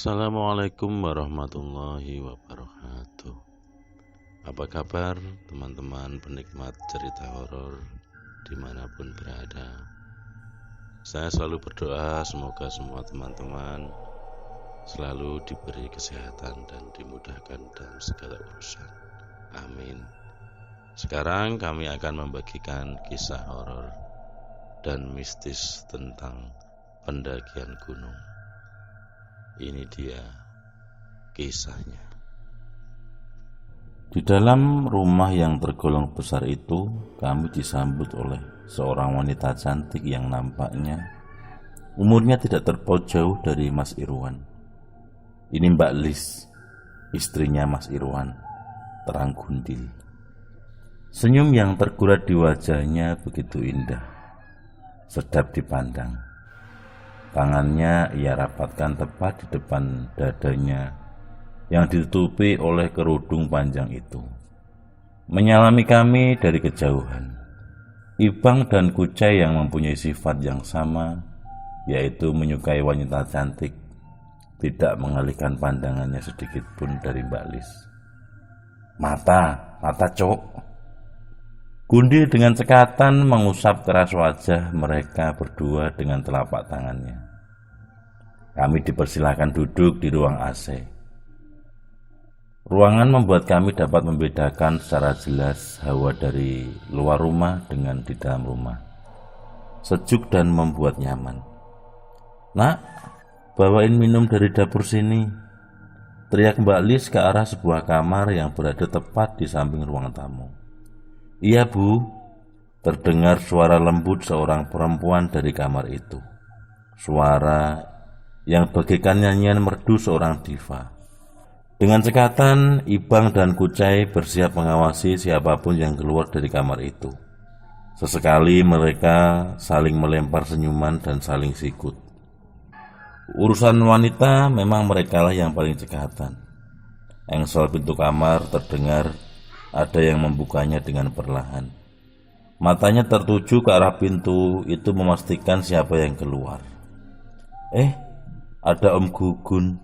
Assalamualaikum warahmatullahi wabarakatuh. Apa kabar teman-teman penikmat cerita horor dimanapun berada? Saya selalu berdoa semoga semua teman-teman selalu diberi kesehatan dan dimudahkan dalam segala urusan. Amin. Sekarang kami akan membagikan kisah horor dan mistis tentang pendakian gunung. Ini dia kisahnya. Di dalam rumah yang tergolong besar itu, kami disambut oleh seorang wanita cantik yang nampaknya umurnya tidak terpaut jauh dari Mas Irwan. Ini Mbak Lis, istrinya Mas Irwan, terang gundil. Senyum yang tergurat di wajahnya begitu indah, sedap dipandang. Tangannya ia rapatkan tepat di depan dadanya yang ditutupi oleh kerudung panjang itu. Menyalami kami dari kejauhan. Ibang dan Kucai yang mempunyai sifat yang sama, yaitu menyukai wanita cantik, tidak mengalihkan pandangannya sedikit pun dari Mbak Lis. Mata cok. Gundil dengan cekatan mengusap keras wajah mereka berdua dengan telapak tangannya. Kami dipersilakan duduk di ruang AC. Ruangan membuat kami dapat membedakan secara jelas hawa dari luar rumah dengan di dalam rumah. Sejuk dan membuat nyaman. Nak, bawain minum dari dapur sini, teriak Mbak Lis ke arah sebuah kamar yang berada tepat di samping ruang tamu. Iya Bu, terdengar suara lembut seorang perempuan dari kamar itu. Suara yang bagaikan nyanyian merdu seorang diva. Dengan cekatan, Ibang dan Kucai bersiap mengawasi siapapun yang keluar dari kamar itu. Sesekali mereka saling melempar senyuman dan saling sikut. Urusan wanita memang merekalah yang paling cekatan. Engsel pintu kamar terdengar ada yang membukanya dengan perlahan. Matanya tertuju ke arah pintu itu memastikan siapa yang keluar. Ada Om Gugun.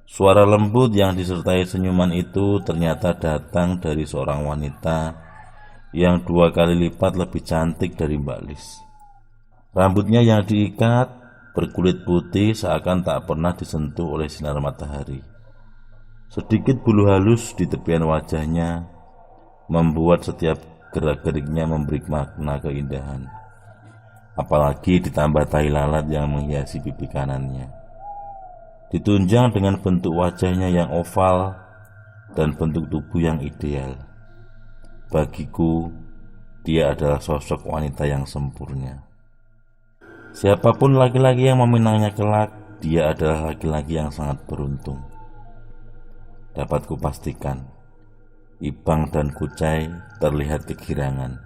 Suara lembut yang disertai senyuman itu ternyata datang dari seorang wanita yang 2 kali lipat lebih cantik dari Mbak Lis. Rambutnya yang diikat berkulit putih seakan tak pernah disentuh oleh sinar matahari. Sedikit bulu halus di tepian wajahnya membuat setiap gerak-geriknya memberi makna keindahan. Apalagi ditambah tai lalat yang menghiasi pipi kanannya. Ditunjang dengan bentuk wajahnya yang oval dan bentuk tubuh yang ideal. Bagiku, dia adalah sosok wanita yang sempurna. Siapapun laki-laki yang meminangnya kelak, dia adalah laki-laki yang sangat beruntung. Dapat kupastikan, Ibang dan Kucai terlihat kegirangan.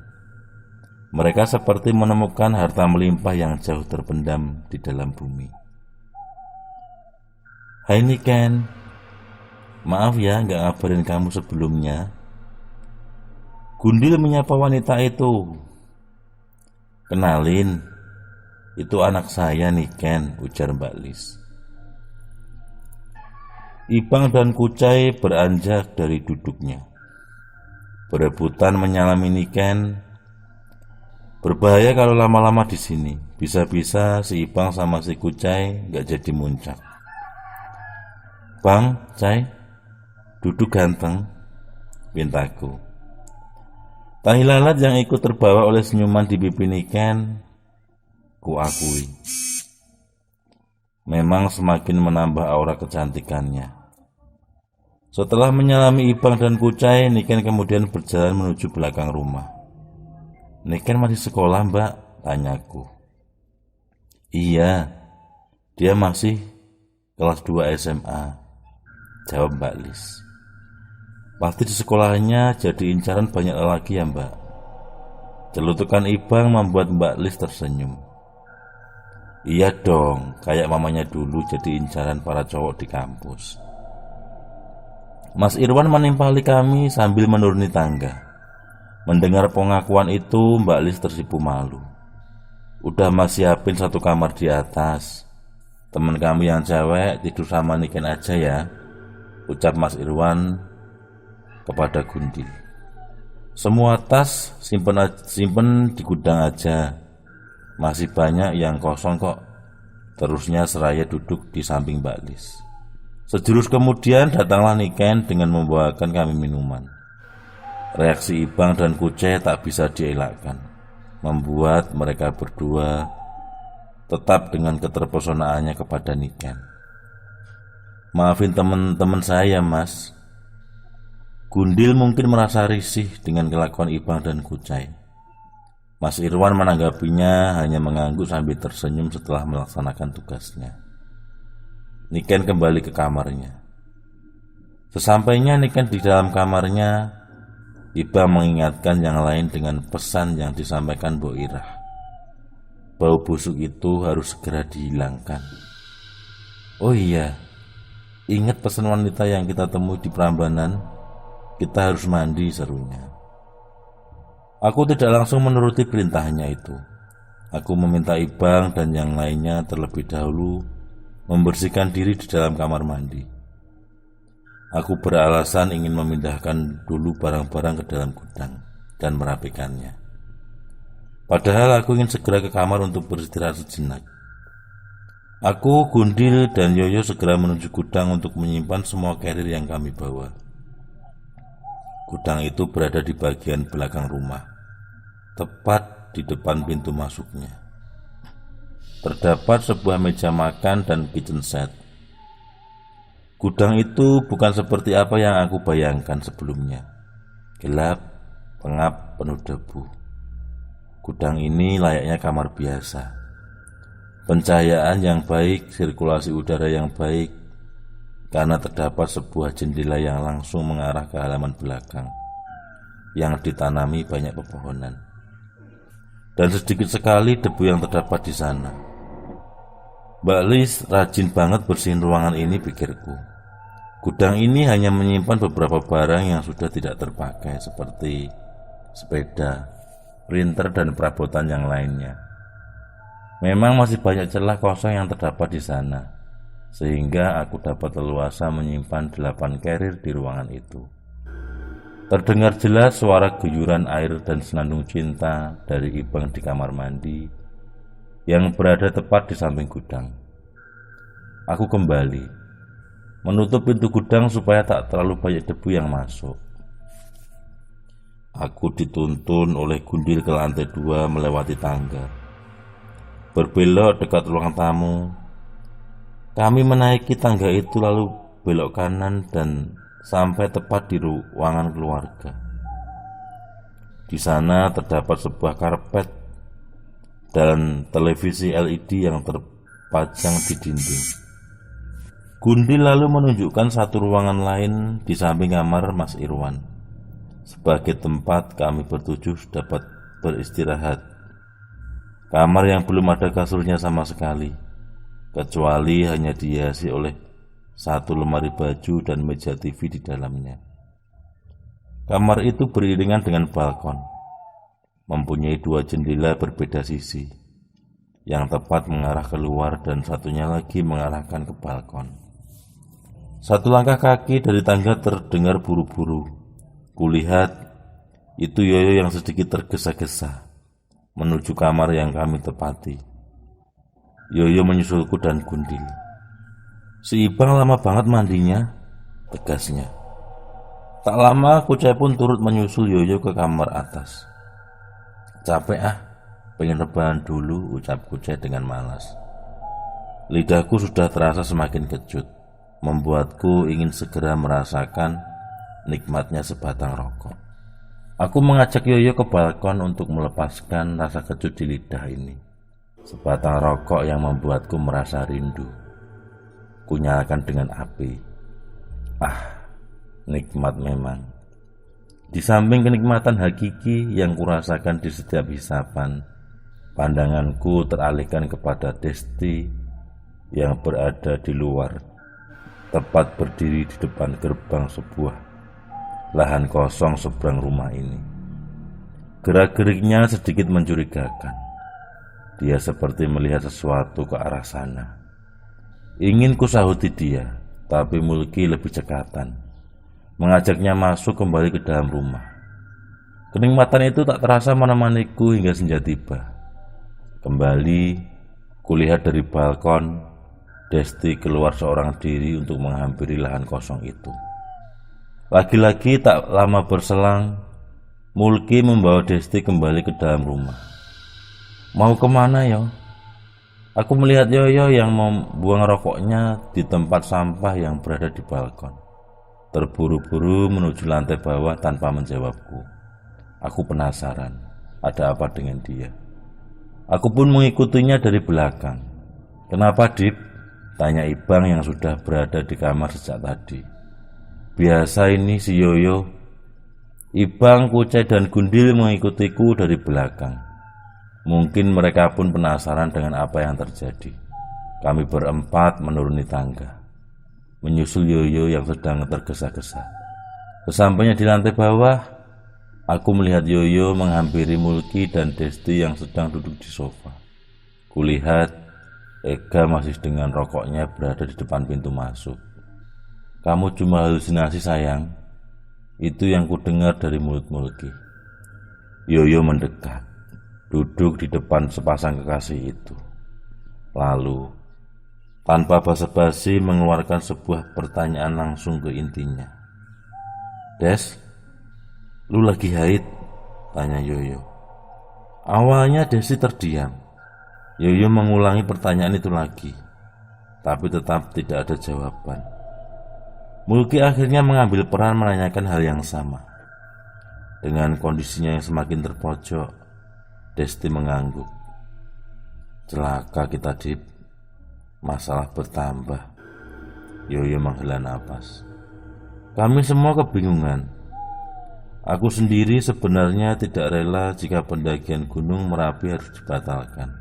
Mereka seperti menemukan harta melimpah yang jauh terpendam di dalam bumi. Hai Niken, maaf ya gak ngabarin kamu sebelumnya. Gundil menyapa wanita itu. Kenalin, itu anak saya Niken, ujar Mbak Lis. Ibang dan Kucai beranjak dari duduknya, berebutan menyalami Niken. Berbahaya kalau lama-lama di sini. Bisa-bisa si Ibang sama si Kucai gak jadi muncak. Bang, Cai, duduk ganteng, pintaku. Tahi lalat yang ikut terbawa oleh senyuman di pipi Niken, kuakui. Memang semakin menambah aura kecantikannya. Setelah menyalami Ibang dan Kucai, Niken kemudian berjalan menuju belakang rumah. Niken masih sekolah, Mbak? Tanyaku. Iya, dia masih kelas 2 SMA, jawab Mbak Lis. Pasti di sekolahnya jadi incaran banyak lelaki ya, Mbak? Celutukan Ibang membuat Mbak Lis tersenyum. Iya dong, kayak mamanya dulu jadi incaran para cowok di kampus. Mas Irwan menimpali kami sambil menuruni tangga. Mendengar pengakuan itu, Mbak Lis tersipu malu. Udah Mas siapin 1 kamar di atas, Teman kami yang cewek tidur sama Niken aja ya, ucap Mas Irwan kepada Gundil. Semua tas simpen di gudang aja, masih banyak yang kosong kok, terusnya seraya duduk di samping Mbak Lis. Sejurus kemudian datanglah Niken dengan membawakan kami minuman. Reaksi Ibang dan Kucai tak bisa dielakkan, membuat mereka berdua tetap dengan keterpesonaannya kepada Niken. Maafin teman-teman saya, Mas. Gundil mungkin merasa risih dengan kelakuan Ibang dan Kucai. Mas Irwan menanggapinya hanya mengangguk sambil tersenyum setelah melaksanakan tugasnya. Niken kembali ke kamarnya. Sesampainya Niken di dalam kamarnya, Ibang mengingatkan yang lain dengan pesan yang disampaikan Mbok Irah. Bau busuk itu harus segera dihilangkan. Oh iya, ingat pesan wanita yang kita temui di Prambanan? Kita harus mandi, serunya. Aku tidak langsung menuruti perintahnya itu. Aku meminta Ibang dan yang lainnya terlebih dahulu membersihkan diri di dalam kamar mandi. Aku beralasan ingin memindahkan dulu barang-barang ke dalam gudang dan merapikannya. Padahal aku ingin segera ke kamar untuk beristirahat sejenak. Aku, Gundil, dan Yoyo segera menuju gudang untuk menyimpan semua carrier yang kami bawa. Gudang itu berada di bagian belakang rumah, tepat di depan pintu masuknya. Terdapat sebuah meja makan dan kitchen set. Gudang itu bukan seperti apa yang aku bayangkan sebelumnya. Gelap, pengap, penuh debu. Gudang ini layaknya kamar biasa. Pencahayaan yang baik, sirkulasi udara yang baik, karena terdapat sebuah jendela yang langsung mengarah ke halaman belakang yang ditanami banyak pepohonan. Dan sedikit sekali debu yang terdapat di sana. Mbak Lis rajin banget bersihin ruangan ini, pikirku. Gudang ini hanya menyimpan beberapa barang yang sudah tidak terpakai, seperti sepeda, printer, dan perabotan yang lainnya. Memang masih banyak celah kosong yang terdapat di sana, sehingga aku dapat leluasa menyimpan 8 carrier di ruangan itu. Terdengar jelas suara guyuran air dan senandung cinta dari Ibang di kamar mandi yang berada tepat di samping gudang. Aku kembali menutup pintu gudang supaya tak terlalu banyak debu yang masuk. Aku dituntun oleh Gundil ke lantai 2 melewati tangga. Berbelok dekat ruang tamu. Kami menaiki tangga itu lalu belok kanan dan sampai tepat di ruangan keluarga. Di sana terdapat sebuah karpet dan televisi LED yang terpajang di dinding. Gundil lalu menunjukkan satu ruangan lain di samping kamar Mas Irwan, sebagai tempat kami bertujuh dapat beristirahat. Kamar yang belum ada kasurnya sama sekali, kecuali hanya dihiasi oleh satu lemari baju dan meja TV di dalamnya. Kamar itu beriringan dengan balkon, mempunyai 2 jendela berbeda sisi, yang tepat mengarah keluar dan satunya lagi mengarahkan ke balkon. Satu langkah kaki dari tangga terdengar buru-buru. Kulihat itu Yoyo yang sedikit tergesa-gesa menuju kamar yang kami tepati. Yoyo menyusulku dan Gundil. Si Ibang lama banget mandinya, tegasnya. Tak lama Kucai pun turut menyusul Yoyo ke kamar atas. Capek pengen rebahan dulu, ucap Kucai dengan malas. Lidahku sudah terasa semakin kecut, membuatku ingin segera merasakan nikmatnya sebatang rokok. Aku mengajak Yoyo ke balkon untuk melepaskan rasa kecut di lidah ini. Sebatang rokok yang membuatku merasa rindu. Kunyalakan dengan api. Nikmat memang. Di samping kenikmatan hakiki yang kurasakan di setiap hisapan, pandanganku teralihkan kepada Desti yang berada di luar, tepat berdiri di depan gerbang sebuah lahan kosong seberang rumah ini. Gerak-geriknya sedikit mencurigakan. Dia seperti melihat sesuatu ke arah sana. Ingin kusahuti dia, tapi Mulki lebih cekatan, mengajaknya masuk kembali ke dalam rumah. Kenikmatan itu tak terasa menemaniku hingga senja tiba. Kembali, kulihat dari balkon, Desti keluar seorang diri untuk menghampiri lahan kosong itu. Lagi-lagi tak lama berselang, Mulki membawa Desti kembali ke dalam rumah. Mau kemana yo? Aku melihat Yoyo yang membuang rokoknya di tempat sampah yang berada di balkon. Terburu-buru menuju lantai bawah tanpa menjawabku. Aku penasaran, ada apa dengan dia. Aku pun mengikutinya dari belakang. Kenapa, Dip? Tanya Ibang yang sudah berada di kamar sejak tadi. Biasa ini si Yoyo. Ibang, Kucai, dan Gundil mengikutiku dari belakang. Mungkin mereka pun penasaran dengan apa yang terjadi. Kami berempat menuruni tangga, menyusul Yoyo yang sedang tergesa-gesa. Sesampainya di lantai bawah, aku melihat Yoyo menghampiri Mulki dan Desti yang sedang duduk di sofa. Kulihat Ega masih dengan rokoknya berada di depan pintu masuk. Kamu cuma halusinasi sayang, itu yang kudengar dari mulut Mulki. Yoyo mendekat, duduk di depan sepasang kekasih itu. Lalu, tanpa basa-basi mengeluarkan sebuah pertanyaan langsung ke intinya. Des, lu lagi haid? Tanya Yoyo. Awalnya Desi terdiam. Yoyo mengulangi pertanyaan itu lagi, tapi tetap tidak ada jawaban. Mulki akhirnya mengambil peran menanyakan hal yang sama. Dengan kondisinya yang semakin terpojok, Desti mengangguk. Celaka kita, Dip. Masalah bertambah. Yoyo menghela napas. Kami semua kebingungan. Aku sendiri sebenarnya tidak rela jika pendakian Gunung Merapi harus dibatalkan.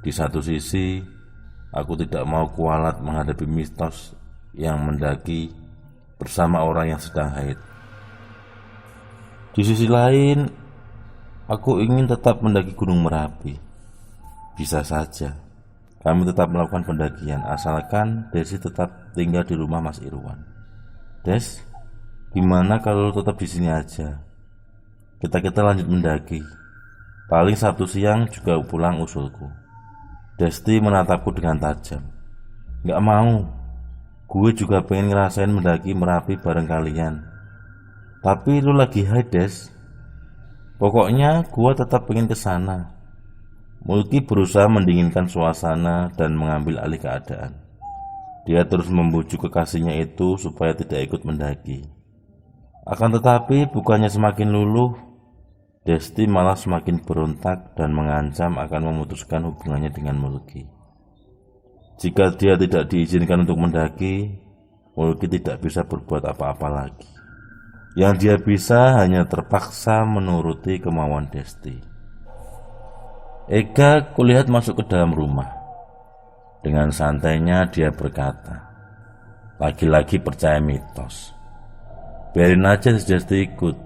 Di satu sisi, aku tidak mau kualat menghadapi mistos yang mendaki bersama orang yang sedang haid. Di sisi lain, aku ingin tetap mendaki Gunung Merapi. Bisa saja kami tetap melakukan pendakian, asalkan Desi tetap tinggal di rumah Mas Irwan. Des, gimana kalau tetap di sini aja? Kita lanjut mendaki. Paling Sabtu siang juga pulang usulku. Desti menatapku dengan tajam. Gak mau. Gue juga pengen ngerasain mendaki Merapi bareng kalian. Tapi lu lagi haid, Des. Pokoknya gua tetap pengen ke sana. Mulki berusaha mendinginkan suasana dan mengambil alih keadaan. Dia terus membujuk kekasihnya itu supaya tidak ikut mendaki. Akan tetapi bukannya semakin luluh, Desti malah semakin berontak dan mengancam akan memutuskan hubungannya dengan Mulki. Jika dia tidak diizinkan untuk mendaki, Mulki tidak bisa berbuat apa-apa lagi. Yang dia bisa hanya terpaksa menuruti kemauan Desti. Ega kulihat masuk ke dalam rumah. Dengan santainya dia berkata, lagi-lagi percaya mitos. Biarin aja si Desti ikut.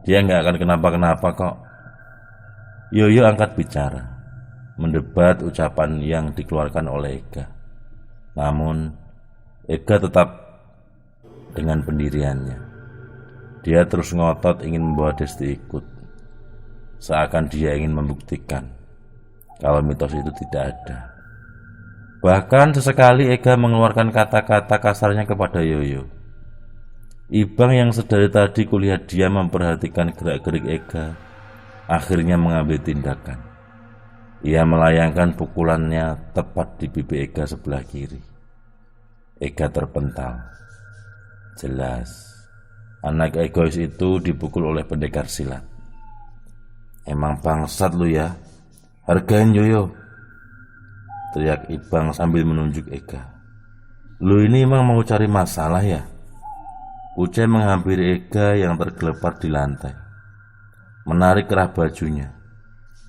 Dia nggak akan kenapa-kenapa kok. Yoyo angkat bicara, mendebat ucapan yang dikeluarkan oleh Ega. Namun, Ega tetap dengan pendiriannya. Dia terus ngotot ingin membawa Desti ikut, seakan dia ingin membuktikan kalau mitos itu tidak ada. Bahkan sesekali Ega mengeluarkan kata-kata kasarnya kepada Yoyo. Ibang yang sedari tadi kulihat dia memperhatikan gerak-gerik Ega, akhirnya mengambil tindakan. Ia melayangkan pukulannya tepat di pipi Ega sebelah kiri. Ega terpental. Jelas anak egois itu dipukul oleh pendekar silat. Emang bangsat lu ya, hargain Yoyo, teriak Ibang sambil menunjuk Ega. Lu ini emang mau cari masalah ya? Ucai menghampiri Ega yang tergelepar di lantai, menarik kerah bajunya,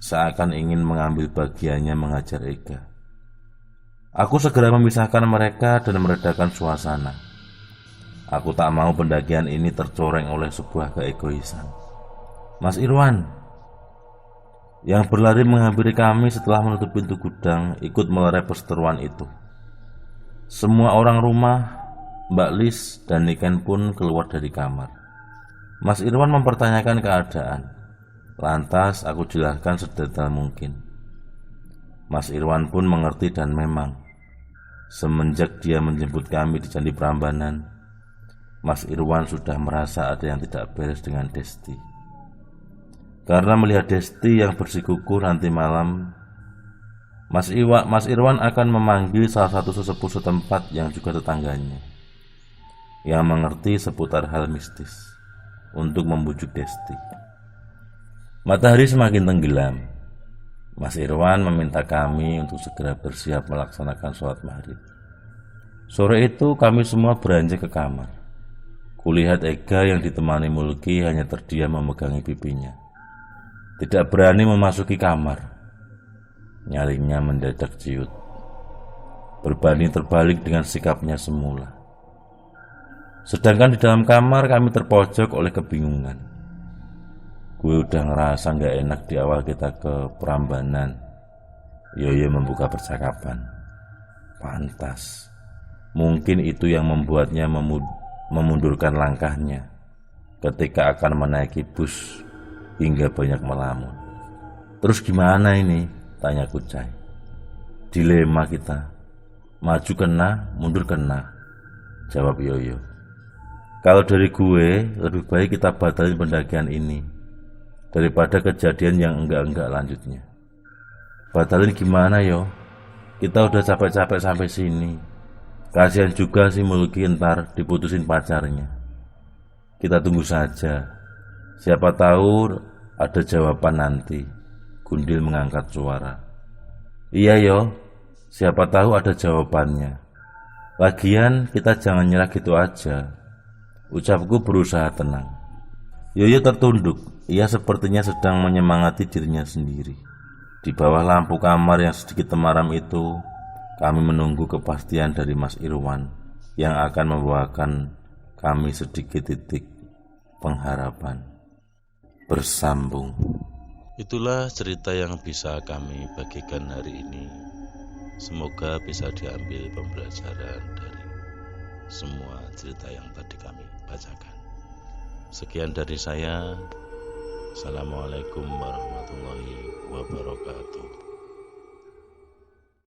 seakan ingin mengambil bagiannya mengajar Ega. Aku segera memisahkan mereka dan meredakan suasana. Aku tak mau pendakian ini tercoreng oleh sebuah keegoisan. Mas Irwan, yang berlari menghampiri kami setelah menutup pintu gudang, ikut melerai perseteruan itu. Semua orang rumah, Mbak Lis dan Niken pun keluar dari kamar. Mas Irwan mempertanyakan keadaan. Lantas aku jelaskan sedetail mungkin. Mas Irwan pun mengerti dan memang semenjak dia menjemput kami di Candi Prambanan, Mas Irwan sudah merasa ada yang tidak beres dengan Desti. Karena melihat Desti yang bersikukuh nanti malam, Mas Irwan akan memanggil salah satu sesepuh setempat yang juga tetangganya, yang mengerti seputar hal mistis, untuk membujuk Desti. Matahari semakin tenggelam. Mas Irwan meminta kami untuk segera bersiap melaksanakan sholat maghrib. Sore itu kami semua beranjak ke kamar. Kulihat Ega yang ditemani Mulki hanya terdiam memegangi pipinya. Tidak berani memasuki kamar. Nyalinya mendadak ciut. Berbanding terbalik dengan sikapnya semula. Sedangkan di dalam kamar kami terpojok oleh kebingungan. Gue udah ngerasa gak enak di awal kita ke Prambanan. Yoyo membuka percakapan. Pantas. Mungkin itu yang membuatnya memundurkan langkahnya ketika akan menaiki bus hingga banyak melamun. Terus gimana ini? Tanya Kucai. Dilema kita. Maju kena, mundur kena. Jawab Yoyo. Kalau dari gue, lebih baik kita batalin pendakian ini daripada kejadian yang enggak-enggak lanjutnya. Batalin gimana yo? Kita udah capek-capek sampai sini. Kasihan juga sih Mulki ntar diputusin pacarnya. Kita tunggu saja. Siapa tahu ada jawaban nanti. Gundil mengangkat suara. Iya yo, siapa tahu ada jawabannya. Lagian kita jangan nyerah gitu aja. Ucapku berusaha tenang. Yoyo tertunduk. Ia sepertinya sedang menyemangati dirinya sendiri. Di bawah lampu kamar yang sedikit temaram itu, kami menunggu kepastian dari Mas Irwan yang akan membawakan kami sedikit titik pengharapan. Bersambung. Itulah cerita yang bisa kami bagikan hari ini. Semoga bisa diambil pembelajaran dari semua cerita yang tadi kami bacakan. Sekian dari saya. Assalamualaikum warahmatullahi wabarakatuh.